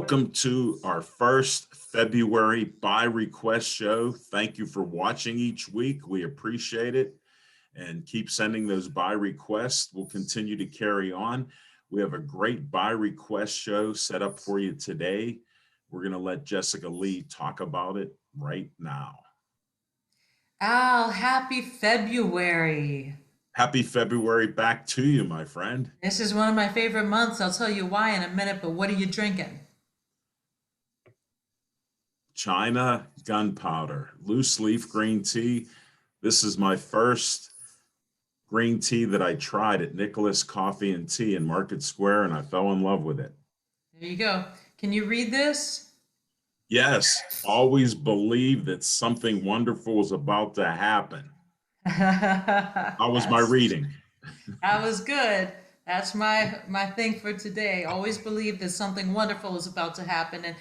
Welcome to our first February by request show. Thank you for watching each week. We appreciate it and keep sending those by requests. We'll continue to carry on. We have a great by request show set up for you today. We're going to let Jessica Lee talk about it right now. Al, happy February. Happy February back to you, my friend. This is one of my favorite months. I'll tell you why in a minute, but what are you drinking? China gunpowder, loose leaf green tea. This is my first green tea that I tried at Nicholas Coffee and Tea in Market Square, and I fell in love with it. There you go. Can you read this? Yes, always believe that something wonderful is about to happen. How was my That's reading? that was good. That's my thing for today. Always believe that something wonderful is about to happen. And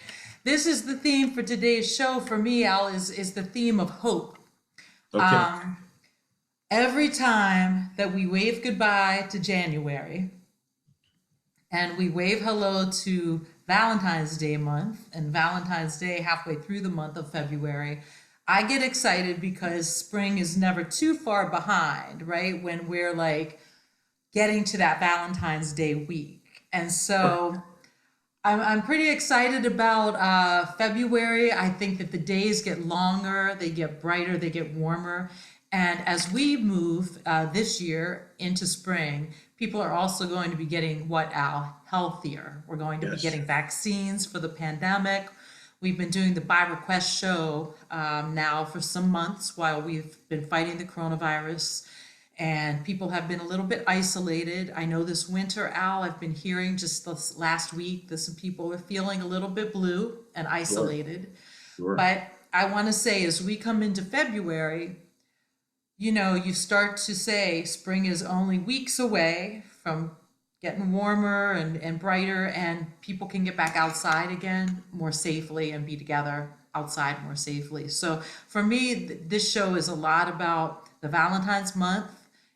this is the theme for today's show for me, Al, is the theme of hope. Okay. Um, every time that we wave goodbye to January, and we wave hello to Valentine's Day month and Valentine's Day halfway through the month of February. I get excited because spring is never too far behind, right? When we're like getting to that Valentine's Day week. And so I'm pretty excited about February. I think that the days get longer, they get brighter, they get warmer. And as we move this year into spring, people are also going to be getting what, Al? Healthier. We're going to be Yes. getting vaccines for the pandemic. We've been doing the By Request show now for some months while we've been fighting the coronavirus, and people have been a little bit isolated. I know this winter, Al, I've been hearing just this last week that some people are feeling a little bit blue and Sure. isolated. Sure. But I want to say, as we come into February, you start to say spring is only weeks away from getting warmer and brighter, and people can get back outside again more safely and be together outside more safely. So for me, this show is a lot about the Valentine's month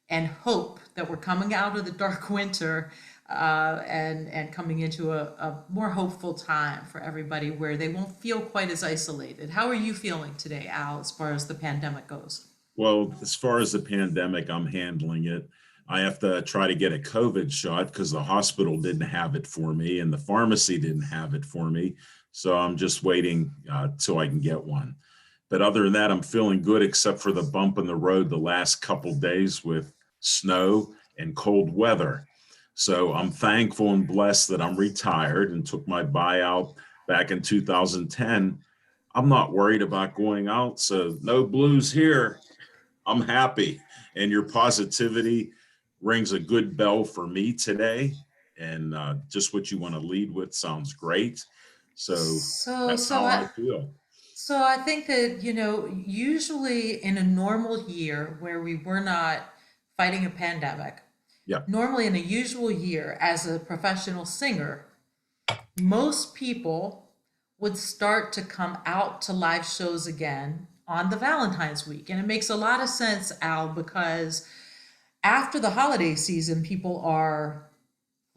and hope that we're coming out of the dark winter and coming into a more hopeful time for everybody where they won't feel quite as isolated. How are you feeling today, Al, as far as the pandemic goes? Well, as far as the pandemic, I'm handling it. I have to try to get a COVID shot because the hospital didn't have it for me and the pharmacy didn't have it for me. So I'm just waiting till I can get one. But other than that, I'm feeling good, except for the bump in the road the last couple days with snow and cold weather. So I'm thankful and blessed that I'm retired and took my buyout back in 2010. I'm not worried about going out, so no blues here. I'm happy. And your positivity rings a good bell for me today. And just what you want to lead with sounds great. So So, that's so how I I, feel. so I think that, usually in a normal year where we were not fighting a pandemic, Yeah. normally in a usual year as a professional singer, most people would start to come out to live shows again on the Valentine's week. And it makes a lot of sense, Al, because after the holiday season, people are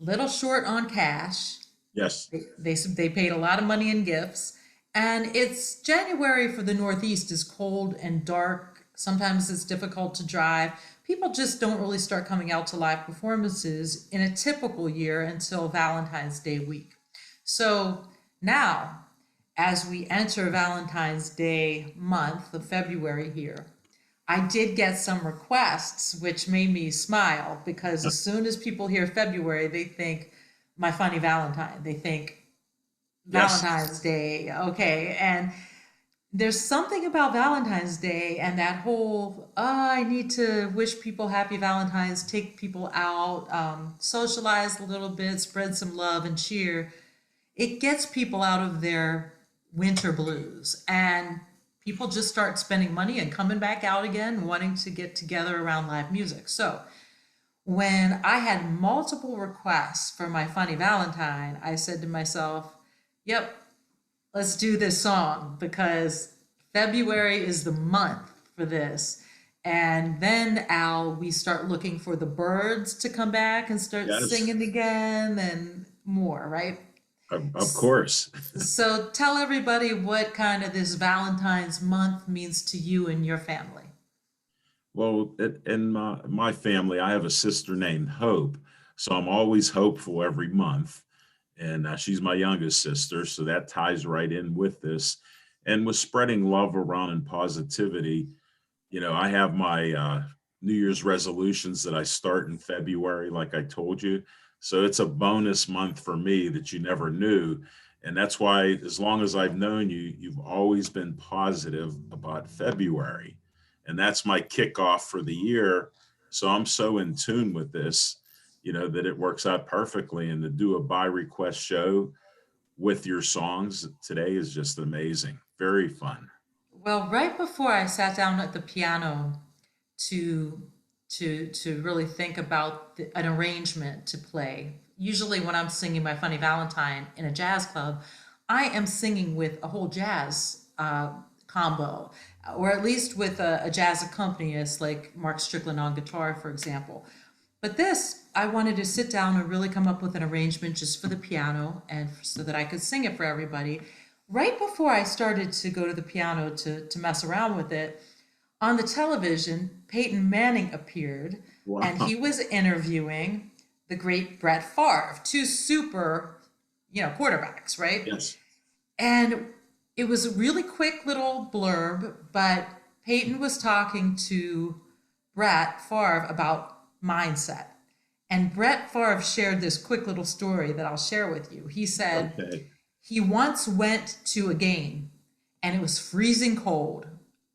a little short on cash. Yes. They paid a lot of money in gifts, and it's January for the Northeast is cold and dark. Sometimes it's difficult to drive. People just don't really start coming out to live performances in a typical year until Valentine's Day week. So now, as we enter Valentine's Day month of February here, I did get some requests, which made me smile because as soon as people hear February, they think My Funny Valentine. They think Yes. Valentine's Day. Okay. And there's something about Valentine's Day and that whole, I need to wish people happy Valentine's, take people out, socialize a little bit, spread some love and cheer. It gets people out of their winter blues, and people just start spending money and coming back out again, wanting to get together around live music. So when I had multiple requests for My Funny Valentine, I said to myself, yep, let's do this song because February is the month for this. And then, Al, we start looking for the birds to come back and start Yes. singing again and more, right? Of course. So tell everybody what kind of this Valentine's month means to you and your family. Well, in my family, I have a sister named Hope, so I'm always hopeful every month, and she's my youngest sister, so that ties right in with this. And with spreading love around and positivity, I have my New Year's resolutions that I start in February, like I told you. So it's a bonus month for me that you never knew. And that's why, as long as I've known you, you've always been positive about February. And that's my kickoff for the year. So I'm so in tune with this, that it works out perfectly. And to do a by request show with your songs today is just amazing. Very fun. Well, right before I sat down at the piano to to really think about an arrangement to play. Usually, when I'm singing my Funny Valentine in a jazz club, I am singing with a whole jazz combo, or at least with a jazz accompanist like Mark Strickland on guitar, for example. But this, I wanted to sit down and really come up with an arrangement just for the piano and so that I could sing it for everybody. Right before I started to go to the piano to mess around with it, on the television, Peyton Manning appeared and Wow. he was interviewing the great Brett Favre, two super, quarterbacks, right? Yes. And it was a really quick little blurb, but Peyton was talking to Brett Favre about mindset. And Brett Favre shared this quick little story that I'll share with you. He said Okay. he once went to a game and it was freezing cold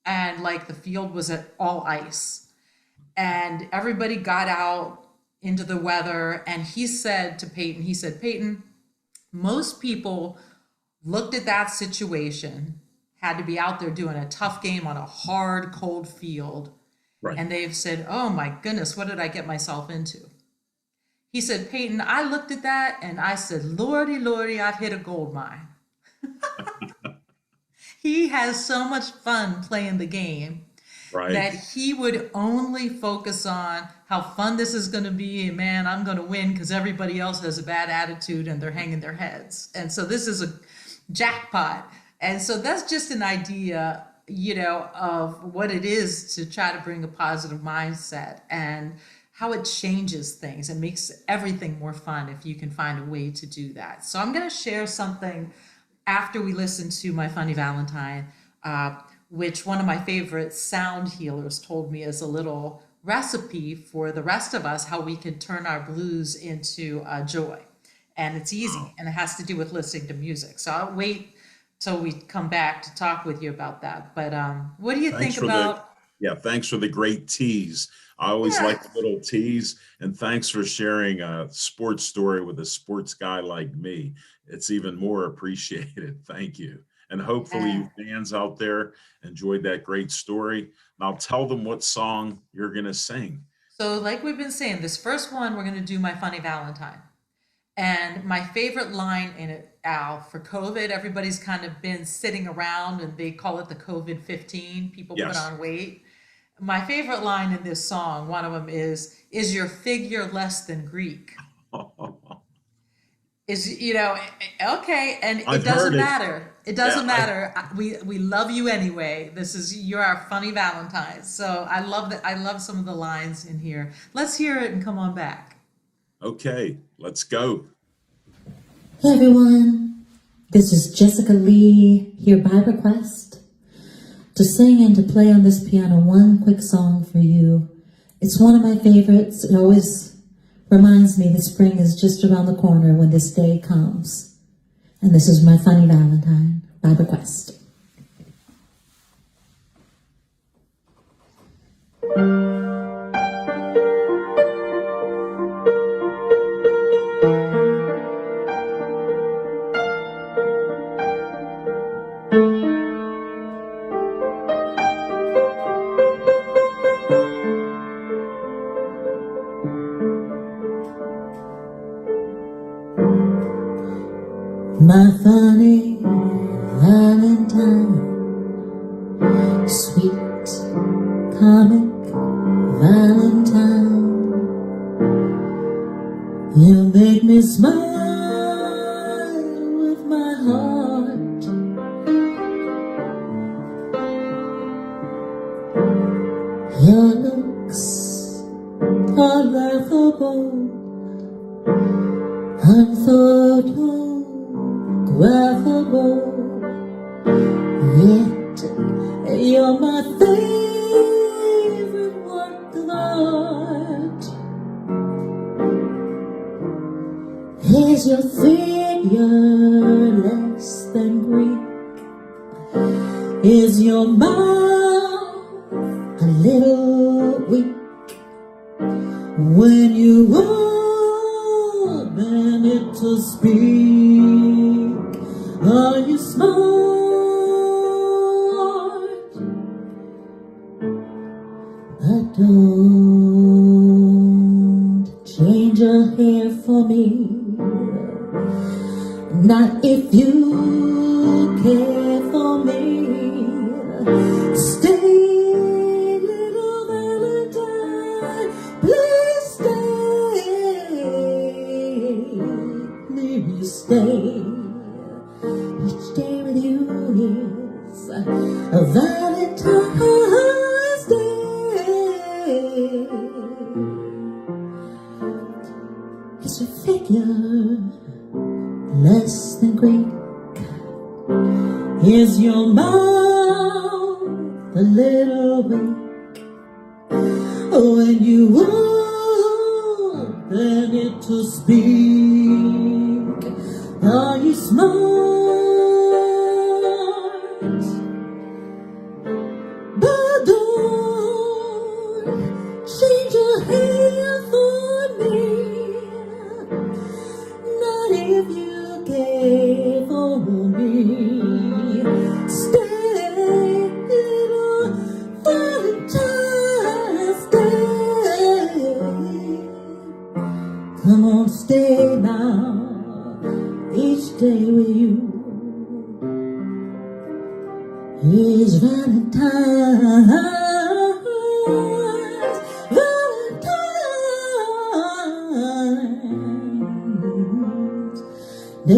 and like the field was at all ice and everybody got out into the weather and he said to Peyton, he said, Peyton, most people looked at that situation, had to be out there doing a tough game on a hard, cold field, Right. and they've said, oh my goodness, what did I get myself into? He said, Peyton, I looked at that and I said, Lordy, Lordy, I've hit a gold mine. He has so much fun playing the game Right. that he would only focus on how fun this is going to be. And man, I'm going to win because everybody else has a bad attitude and they're hanging their heads. And so this is a jackpot. And so that's just an idea, of what it is to try to bring a positive mindset and how it changes things and makes everything more fun if you can find a way to do that. So I'm going to share something after we listen to my Funny Valentine, which one of my favorite sound healers told me is a little recipe for the rest of us, how we can turn our blues into joy. And it's easy, and it has to do with listening to music. So I'll wait till we come back to talk with you about that. But what do you Thanks think for the about? yeah, thanks for the great tease. I always Yeah. like the little tease, and thanks for sharing a sports story with a sports guy like me. It's even more appreciated. Thank you. And hopefully Yeah. you fans out there enjoyed that great story. And I'll tell them what song you're gonna sing. So, like we've been saying, this first one, we're going to do my Funny Valentine. And my favorite line in it, Al, for COVID, everybody's kind of been sitting around and they call it the COVID 15. People put Yes. on weight. My favorite line in this song, one of them is your figure less than Greek? Is, okay, and it I've doesn't heard it. matter. It Yeah, doesn't matter. We love you anyway. You're our funny Valentine. So I love that. I love some of the lines in here. Let's hear it and come on back. okay, let's go. Hey everyone, this is Jessica Lee here by request to sing and to play on this piano one quick song for you. It's one of my favorites. It always reminds me that spring is just around the corner when this day comes. And this is my Funny Valentine by request. My funny Valentine, sweet comic Valentine, you make me smile Your looks are laughable, unphotographable, yet you're my favorite work of art. Is your figure less than Greek? Is your mouth a little weak when you open it to speak? Are you smart? But don't change your hair for me. Not if you care for me. Stay, little Valentine, please stay. Please stay. Each day with you is a Valentine's Day. It's a figure less than Greek. Is your mouth a little weak when you open it to speak? Are you smart? But don't change your hair for me. Not if you care for me. Stay, little Valentine's Day. Come on, stay now. Each day with you is Valentine's Day.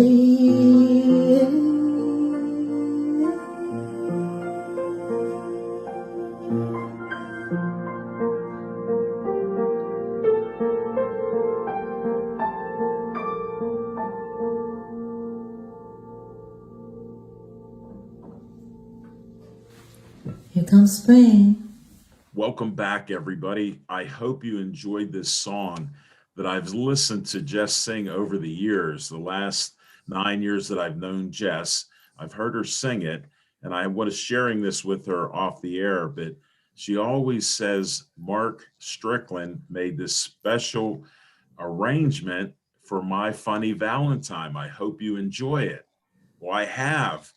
Here comes spring. Welcome back, everybody. I hope you enjoyed this song that I've listened to Jess sing over the years. The last 9 years that I've known Jess, I've heard her sing it, and I was sharing this with her off the air, but she always says Mark Strickland made this special arrangement for My Funny Valentine. I hope you enjoy it. Well, I have.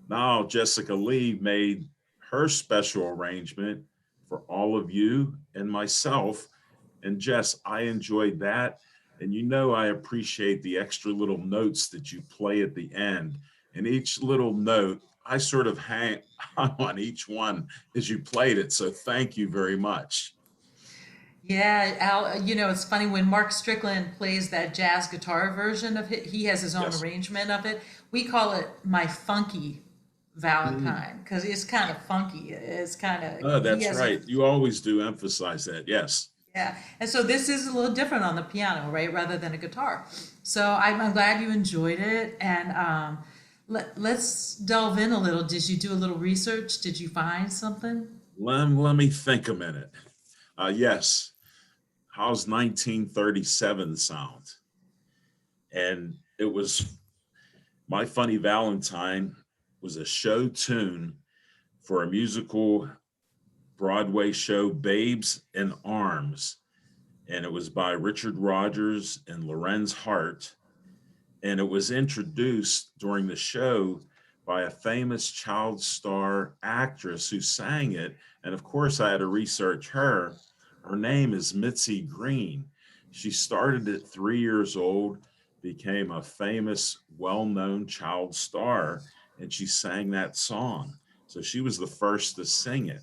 Now Jessica Lee made her special arrangement for all of you and myself. And Jess, I enjoyed that. And you know, I appreciate the extra little notes that you play at the end. And each little note, I sort of hang on each one as you played it. So thank you very much. Yeah, Al, it's funny when Mark Strickland plays that jazz guitar version of it, he has his own Yes. arrangement of it. We call it My Funky Valentine because it's kind of funky. It's kind of, Oh, he that's has right. You always do emphasize that. Yes. yeah. And so this is a little different on the piano, right, rather than a guitar. So I'm glad you enjoyed it. And let's delve in a little. Did you do a little research? Did you find something? Let me think a minute. Yes. How's 1937 sound? And it was My Funny Valentine was a show tune for a musical Broadway show, Babes in Arms. And it was by Richard Rodgers and Lorenz Hart. And it was introduced during the show by a famous child star actress who sang it. And of course, I had to research her. Her name is Mitzi Green. She started at 3 years old, became a famous, well-known child star, and she sang that song. So she was the first to sing it,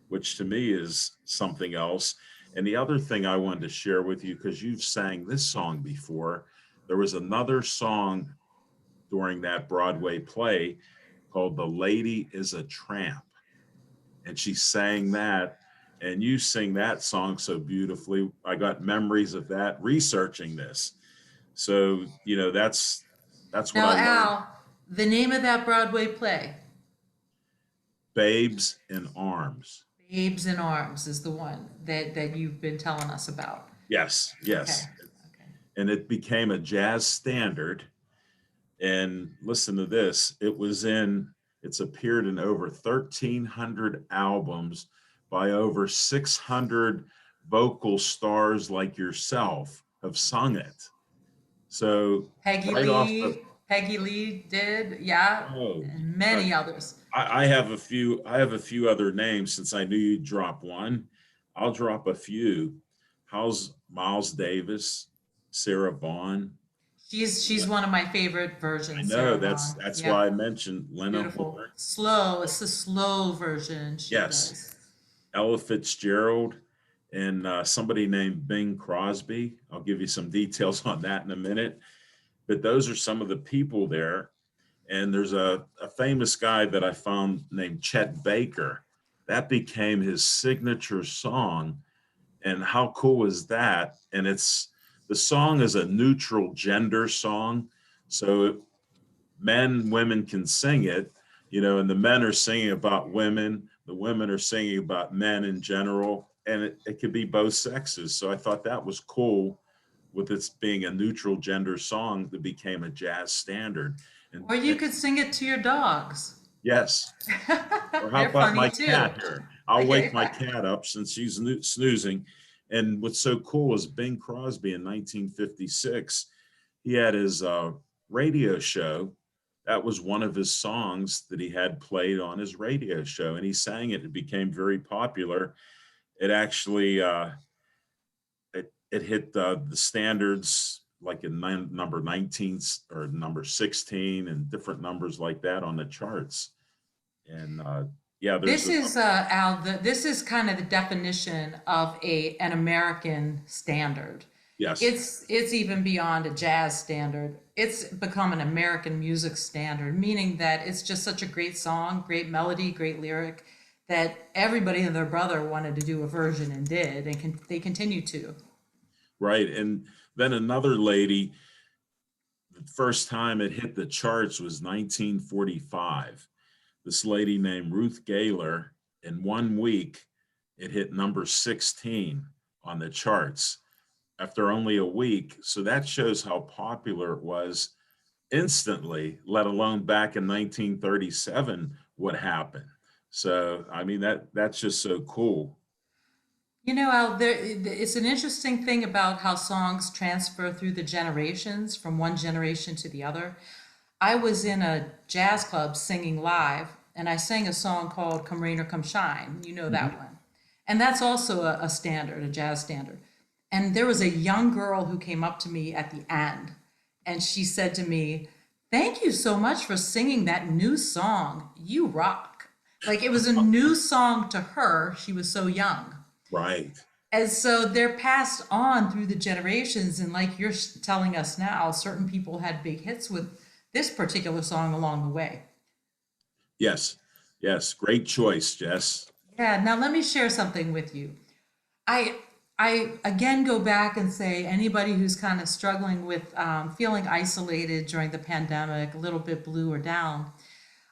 which to me is something else. And the other thing I wanted to share with you, because you've sang this song before, there was another song during that Broadway play called The Lady is a Tramp. And she sang that. and you sing that song so beautifully. I got memories of that researching this. So, that's what Now, I learned. Al, the name of that Broadway play, Babes in Arms. Babes in Arms, is the one that you've been telling us about. Yes, Okay. yes. Okay. And it became a jazz standard. And listen to this. It's appeared in over 1,300 albums by over 600 vocal stars like yourself have sung it. So right off the, Peggy Lee did, yeah, oh, and uh, many others. I have a few other names since I knew you'd drop one. I'll drop a few. How's Miles Davis, Sarah Vaughan? She's one of my favorite I versions, know Sarah Vaughan. that's Yep, why I mentioned Lena beautiful. Horne. Slow. It's the slow version she Yes, does. Ella Fitzgerald, and somebody named Bing Crosby. I'll give you some details on that in a minute. But those are some of the people there. And there's a famous guy that I found named Chet Baker. That became his signature song. And how cool is that? And the song is a neutral gender song. So men, women can sing it, and the men are singing about women, the women are singing about men in general, and it could be both sexes. So I thought that was cool with its being a neutral gender song that became a jazz standard. Or you And could sing it to your dogs. yes, or how They're about funny my too. cat here? I'll Okay. wake my cat up since she's snoozing. And what's so cool is Bing Crosby in 1956, he had his radio show. That was one of his songs that he had played on his radio show, and he sang it. It became very popular. It actually it hit the standards like in number 19 or number 16 and different numbers like that on the charts. And yeah, This is Al. This is kind of the definition of an American standard. yes, It's even beyond a jazz standard. It's become an American music standard, meaning that it's just such a great song, great melody, great lyric, that everybody and their brother wanted to do a version and did, and they continue to. right. And then another lady, the first time it hit the charts was 1945. This lady named Ruth Gaylor, in 1 week, it hit number 16 on the charts after only a week. So that shows how popular it was instantly, let alone back in 1937, what happened. So, I mean, that's just so cool. Al, it's an interesting thing about how songs transfer through the generations from one generation to the other. I was in a jazz club singing live, and I sang a song called Come Rain or Come Shine. You know that one. And that's also a standard, a jazz standard. And there was a young girl who came up to me at the end, and she said to me, "Thank you so much for singing that new song. You rock." Like it was a new song to her. She was so young. Right. And so they're passed on through the generations. And like you're telling us now, certain people had big hits with this particular song along the way. Yes. Yes. Great choice, Jess. Yeah. Now let me share something with you. I I again go back and say anybody who's kind of struggling with feeling isolated during the pandemic, a little bit blue or down.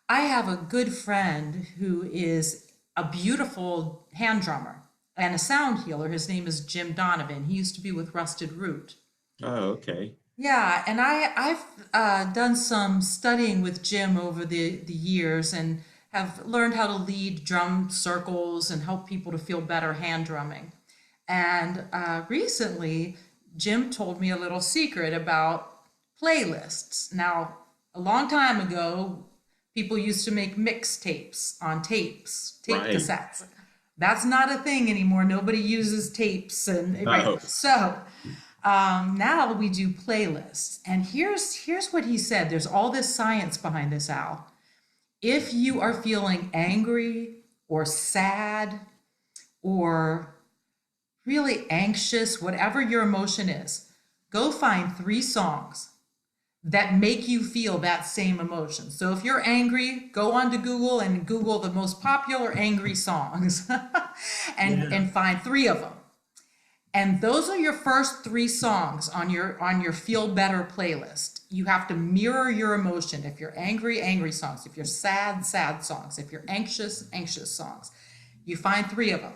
I have a good friend who is a beautiful hand drummer and a sound healer. His name is Jim Donovan. He used to be with Rusted Root. Oh, okay. Yeah, and I've done some studying with Jim over the years and have learned how to lead drum circles and help people to feel better hand drumming. And recently, Jim told me a little secret about playlists. Now, a long time ago, people used to make mixtapes on tape Right. cassettes. That's not a thing anymore. Nobody uses tapes, and No. right. So now we do playlists. And here's what he said. There's all this science behind this, Al. If you are feeling angry or sad or really anxious, whatever your emotion is, go find 3 songs that make you feel that same emotion. So if you're angry, go onto Google and Google the most popular angry songs and find 3 of them. And those are your first 3 songs on your Feel Better playlist. You have to mirror your emotion. If you're angry, angry songs. If you're sad, sad songs. If you're anxious, anxious songs. You find 3 of them.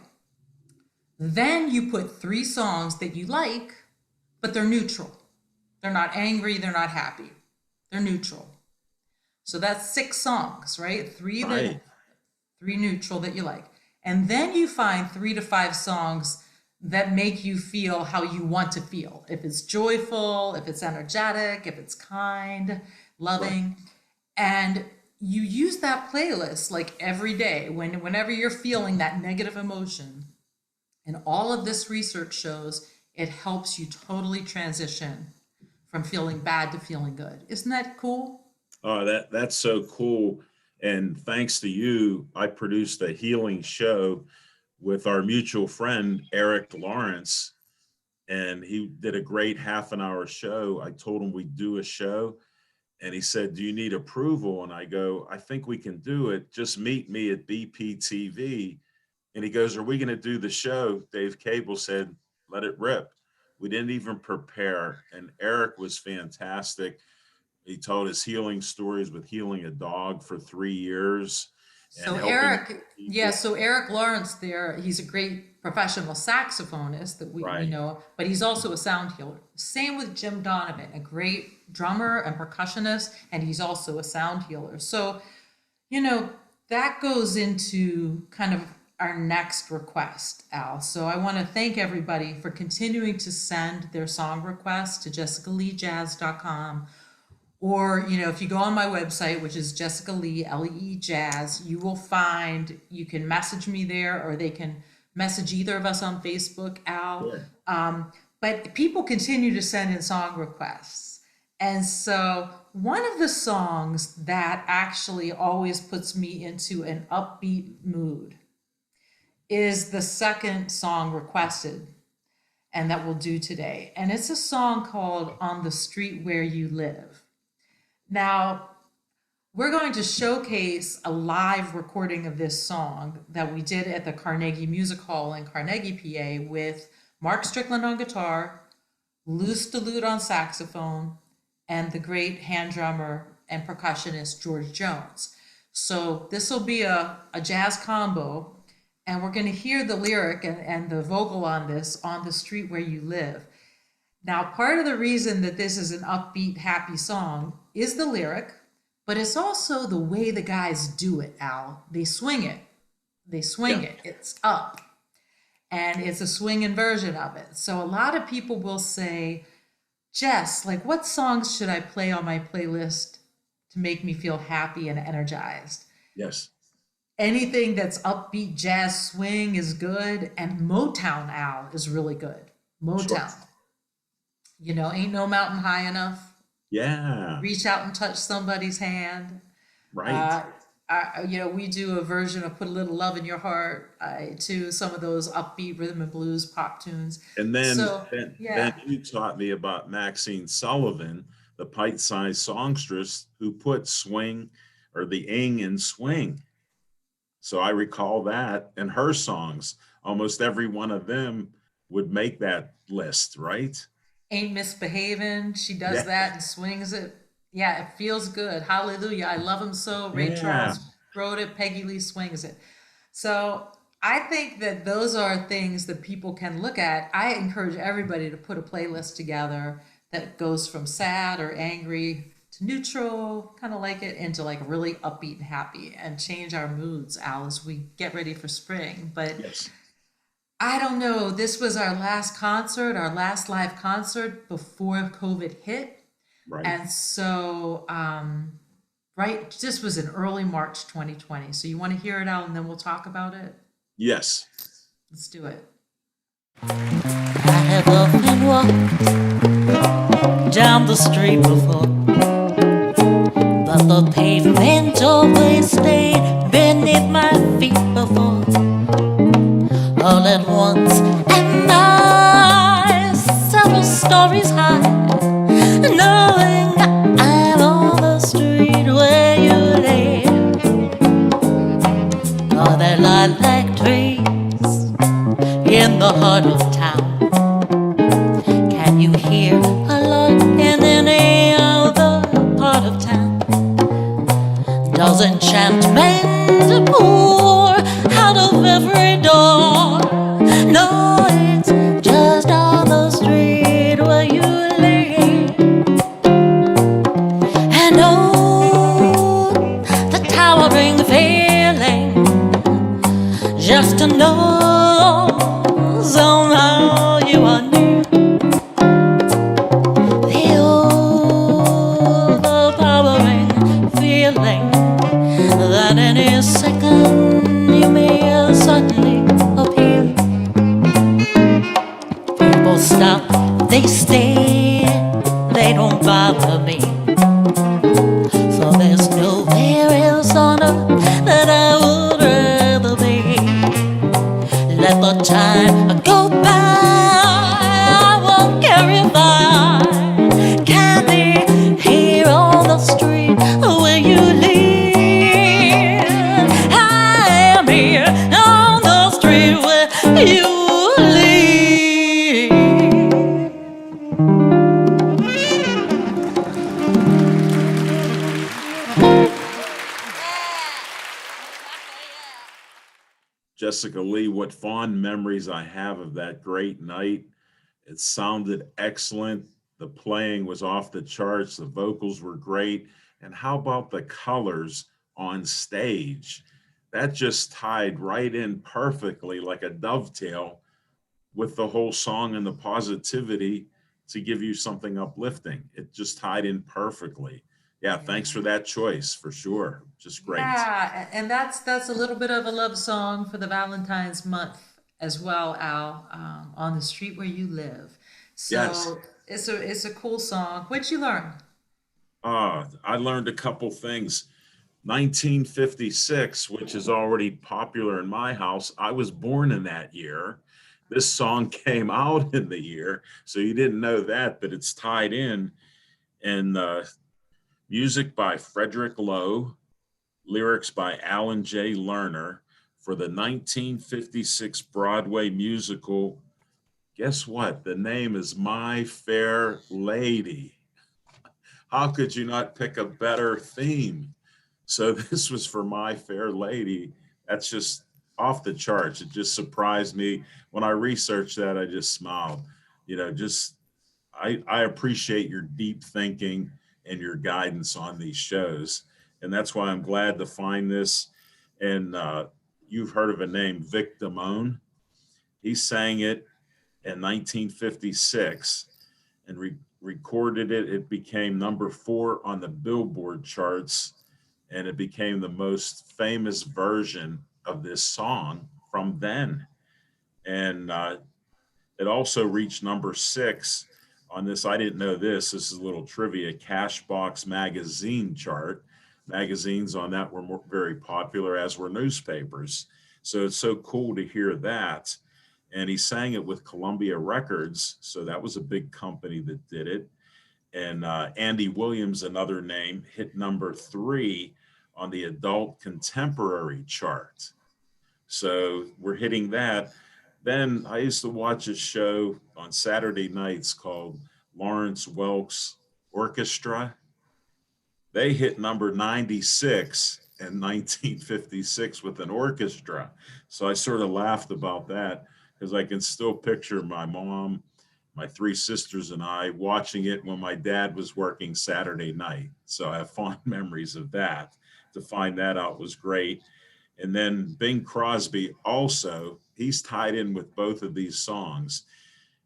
Then you put 3 songs that you like, but they're neutral. They're not angry, they're not happy. They're neutral. So that's 6 songs, right? 3 neutral that you like. And then you find 3 to 5 songs that make you feel how you want to feel. If it's joyful, if it's energetic, if it's kind, loving. And you use that playlist like every day whenever you're feeling that negative emotion. And all of this research shows it helps you totally transition from feeling bad to feeling good. Isn't that cool? Oh, that's so cool. And thanks to you, I produced a healing show with our mutual friend, Eric Lawrence. And he did a great half-an-hour show. I told him we'd do a show. And he said, do you need approval? And I go, I think we can do it. Just meet me at BPTV. And he goes, are we going to do the show? Dave Cable said, let it rip. We didn't even prepare. And Eric was fantastic. He told his healing stories with healing a dog for 3 years. So Eric Lawrence there, he's a great professional saxophonist that we know, but he's also a sound healer. Same with Jim Donovan, a great drummer and percussionist, and he's also a sound healer. So, that goes into kind of our next request, Al. So I want to thank everybody for continuing to send their song requests to jessicaleejazz.com. Or, if you go on my website, which is Jessica Lee, Lee Jazz, you can message me there, or they can message either of us on Facebook, Al. Sure. But people continue to send in song requests. And so one of the songs that actually always puts me into an upbeat mood is the second song requested, and that we'll do today. And it's a song called On the Street Where You Live. Now, we're going to showcase a live recording of this song that we did at the Carnegie Music Hall in Carnegie, PA, with Mark Strickland on guitar, Lou Stallute on saxophone, and the great hand drummer and percussionist George Jones. So this will be a jazz combo, and we're going to hear the lyric and the vocal on this, On the Street Where You Live. Now, part of the reason that this is an upbeat, happy song is the lyric, but it's also the way the guys do it, Al. They swing it. It's up. And it's a swinging version of it. So a lot of people will say, Jess, what songs should I play on my playlist to make me feel happy and energized? Yes. Anything that's upbeat jazz swing is good. And Motown, Al, is really good. Motown. Sure. Ain't no mountain high enough. Yeah. Reach out and touch somebody's hand. Right. We do a version of Put a Little Love in Your Heart to some of those upbeat rhythm and blues pop tunes. And then you taught me about Maxine Sullivan, the pint-sized songstress who put swing or the ing in swing. So I recall that in her songs. Almost every one of them would make that list, right? Ain't Misbehaving. She does that and swings it. Yeah, it feels good. Hallelujah. I love him so. Ray Charles wrote it. Peggy Lee swings it. So I think that those are things that people can look at. I encourage everybody to put a playlist together that goes from sad or angry to neutral, kind of like it, into really upbeat and happy, and change our moods, Al, as we get ready for spring. But yes. I don't know. This was our last live concert before COVID hit. Right. And so, this was in early March 2020. So you want to hear it out and then we'll talk about it? Yes. Let's do it. I have often walked down the street before, but the pavement always stayed beneath my feet before. All at once, and I several stories high, knowing in the heart of town. Can you hear a lark in any other part of town? Does enchantment pour out of every door? No, it's just on the street where you live. And oh, the towering feeling just to know somehow you are near. The overpowering feeling that any second you may suddenly appear. People stop, they stare, they don't bother me. So there's nowhere else on earth that I would rather be. Let the time go by, I won't care if I can't be here on the street where you live. I am here on the street where you live. Jessica Lee, what fond memories I have of that great night. It sounded excellent. The playing was off the charts. The vocals were great. And how about the colors on stage? That just tied right in perfectly like a dovetail with the whole song and the positivity to give you something uplifting. It just tied in perfectly. Yeah, thanks for that choice, for sure. Just great. Yeah, and that's a little bit of a love song for the Valentine's month as well, Al. On the street where you live. Yes. So it's a cool song. What'd you learn? I learned a couple things. 1956, which is already popular in my house. I was born in that year. This song came out in the year, so you didn't know that, but it's tied in. And music by Frederick Lowe, lyrics by Alan J. Lerner for the 1956 Broadway musical. Guess what? The name is My Fair Lady. How could you not pick a better theme? So this was for My Fair Lady. That's just off the charts. It just surprised me. When I researched that, I just smiled. You know, just I appreciate your deep thinking and your guidance on these shows. And that's why I'm glad to find this. And you've heard of a name, Vic Damone. He sang it in 1956 and recorded it. It became #4 on the Billboard charts, and it became the most famous version of this song from then. And it also reached #6 on this. I didn't know this. This is a little trivia. Cashbox magazine chart. Magazines on that were very popular, as were newspapers. So it's so cool to hear that. And he sang it with Columbia Records. So that was a big company that did it. And Andy Williams, another name, hit #3 on the adult contemporary chart. So we're hitting that. Then I used to watch a show on Saturday nights called Lawrence Welk's Orchestra. They hit #96 in 1956 with an orchestra. So I sort of laughed about that because I can still picture my mom, my 3 sisters, and I watching it when my dad was working Saturday night. So I have fond memories of that. To find that out was great. And then Bing Crosby also, he's tied in with both of these songs.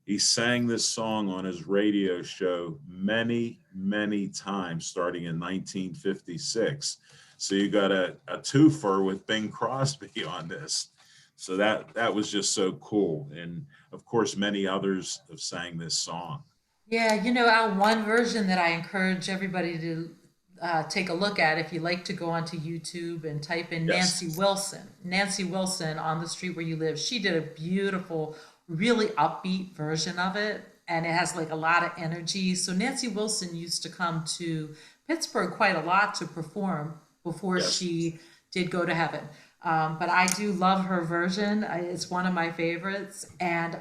He sang this song on his radio show many, many times starting in 1956. So you got a twofer with Bing Crosby on this. So that was just so cool. And of course, many others have sang this song. Yeah, you know, Al, one version that I encourage everybody to take a look at, if you like to go onto YouTube and type in Yes. Nancy Wilson, On the Street Where You Live. She did a beautiful, really upbeat version of it, and it has like a lot of energy. So Nancy Wilson used to come to Pittsburgh quite a lot to perform before Yes. she did go to heaven. But I do love her version. It's one of my favorites. And,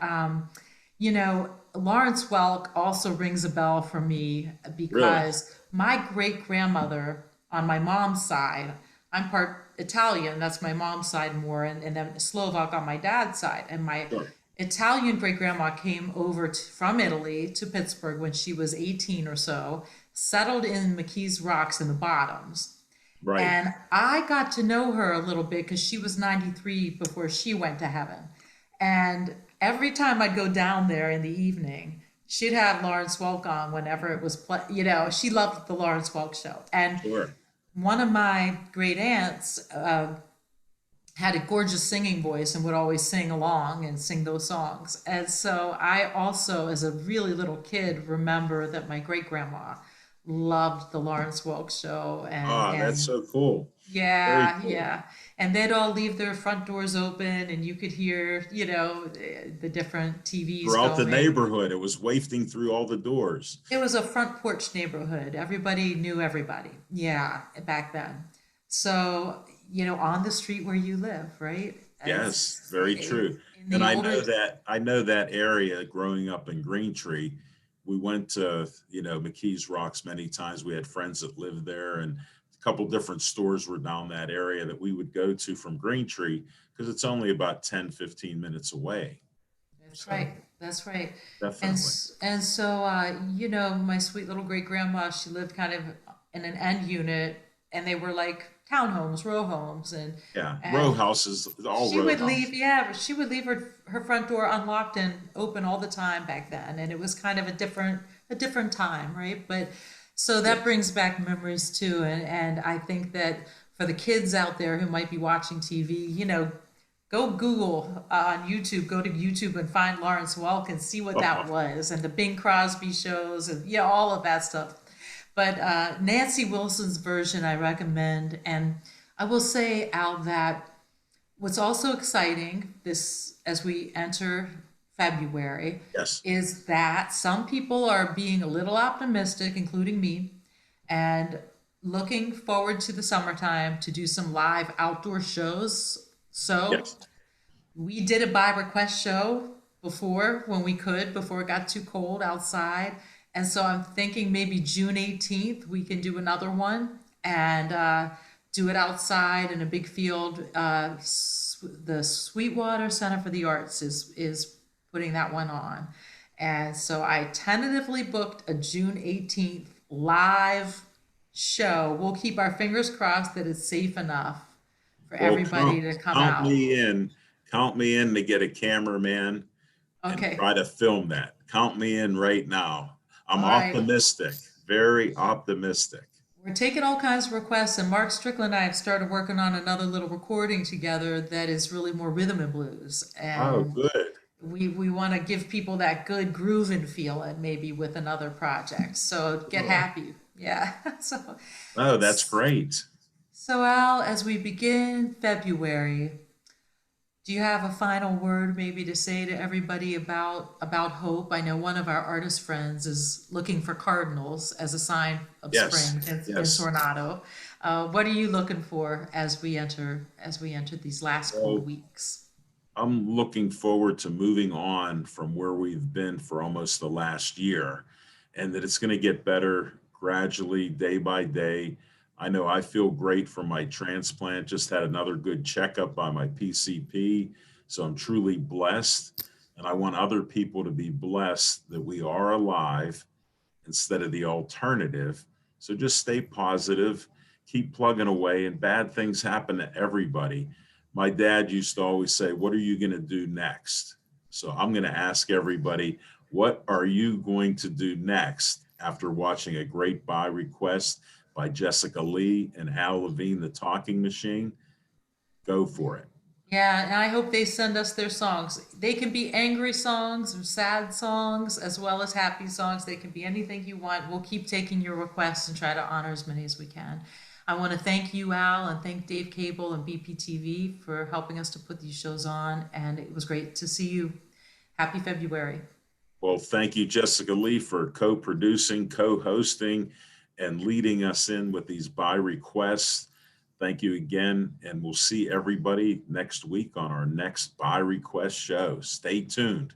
you know, Lawrence Welk also rings a bell for me Really? because my great grandmother on my mom's side, I'm part Italian, that's my mom's side more, and then Slovak on my dad's side. And my Sure. Italian great grandma came over from Italy to Pittsburgh when she was 18 or so, settled in McKees Rocks in the Bottoms. Right. And I got to know her a little bit because she was 93 before she went to heaven. And every time I'd go down there in the evening, she'd have Lawrence Welk on whenever it was, you know, she loved the Lawrence Welk show. And Sure. one of my great aunts had a gorgeous singing voice and would always sing along and sing those songs. And so I also, as a really little kid, remember that my great grandma loved the Lawrence Welk show Ah, that's and so cool. Very yeah, cool. yeah. And they'd all leave their front doors open and you could hear, you know, the different TVs Throughout the going. neighborhood, it was wafting through all the doors. It was a front porch neighborhood. Everybody knew everybody. Yeah, back then. So, you know, on the street where you live, right? Yes, It's very in true. And the older, I know that area growing up in Green Tree. We went to, McKees Rocks many times. We had friends that lived there, and a couple different stores were down that area that we would go to from Green Tree because it's only about 10-15 minutes away. that's So right. That's right. definitely. And so, you know, my sweet little great grandma, she lived kind of in an end unit, and they were like townhomes, row homes, Yeah. Row and houses, all she row would leave, houses. yeah, she would leave her front door unlocked and open all the time back then, and it was kind of a different time, right? But so that Yes. brings back memories too, and I think that for the kids out there who might be watching TV, you know, go Google on YouTube, go to YouTube and find Lawrence Welk and see what that was, and the Bing Crosby shows, and yeah, all of that stuff. But Nancy Wilson's version I recommend, and I will say, Al, that what's also exciting this as we enter February Yes. is that some people are being a little optimistic, including me, and looking forward to the summertime to do some live outdoor shows. So Yes. we did a by request show before when we could, before it got too cold outside. And so I'm thinking maybe June 18th, we can do another one and do it outside in a big field. The Sweetwater Center for the Arts is putting that one on. And so I tentatively booked a June 18th live show. We'll keep our fingers crossed that it's safe enough for Well, everybody to come count out. me in. Count me in to get a cameraman and Okay. try to film that. Count me in right now. I'm All right. optimistic, very optimistic. We're taking all kinds of requests, and Mark Strickland and I have started working on another little recording together that is really more rhythm and blues. Oh, And good. we want to give people that good grooving feeling maybe with another project. So get Sure. happy. Yeah. So Oh, that's great. so Al, as we begin February, do you have a final word maybe to say to everybody about hope? I know one of our artist friends is looking for cardinals as a sign of Yes, spring in yes. Tornado. What are you looking for as we enter these last cold Well, weeks? I'm looking forward to moving on from where we've been for almost the last year, and that it's going to get better gradually, day by day. I know I feel great from my transplant, just had another good checkup by my PCP. So I'm truly blessed. And I want other people to be blessed that we are alive instead of the alternative. So just stay positive, keep plugging away, and bad things happen to everybody. My dad used to always say, "What are you going to do next?" So I'm going to ask everybody, what are you going to do next after watching a great buy request by Jessica Lee and Al Levine, the talking machine? Go for it. Yeah, and I hope they send us their songs. They can be angry songs or sad songs as well as happy songs. They can be anything you want. We'll keep taking your requests and try to honor as many as we can. I want to thank you, Al, and thank Dave Cable and BPTV for helping us to put these shows on. And it was great to see you. Happy February. Well, thank you, Jessica Lee, for co-producing, co-hosting, and leading us in with these buy requests. Thank you again, and we'll see everybody next week on our next By Request show. Stay tuned.